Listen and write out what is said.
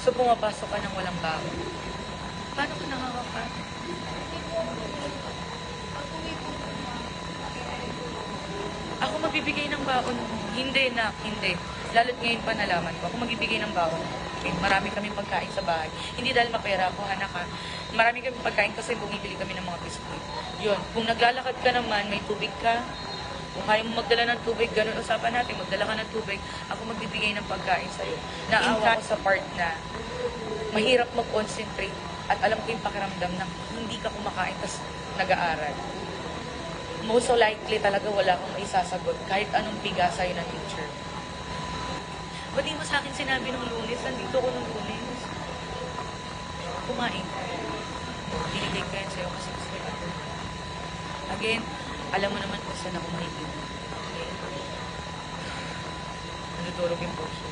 So, pumapasok ka ng walang baon. Paano ka nakakapasok? Ako magbibigay ng baon mo. Hindi na, hindi. Lalo't ngayon pa nalaman ko. Ako magbibigay ng baon. Okay, marami kaming pagkain sa bahay. Hindi dahil mapera ako, anak ha. Marami kaming pagkain kasi bumibili kami ng mga biskuit. Yun, kung naglalakad ka naman, may tubig ka. Kung kaya mo magdala ng tubig, ganun usapan natin, magdala ka ng tubig, ako magbibigay ng pagkain sa'yo. Naawa ko sa part na mahirap mag-concentrate at alam ko yung pakiramdam na hindi ka kumakain tapos nag-aaral. Most likely talaga wala kang maisasagot kahit anong biga sa'yo ng teacher. Ba't di mo sa akin sinabi nung Lunes? Nandito ko nung Lunes. Kumain ka. Binigay ko yan sa'yo kasi gusto ko. Again, alam mo naman kung saan ako mahigit. Okay? Nadudurog yung puso.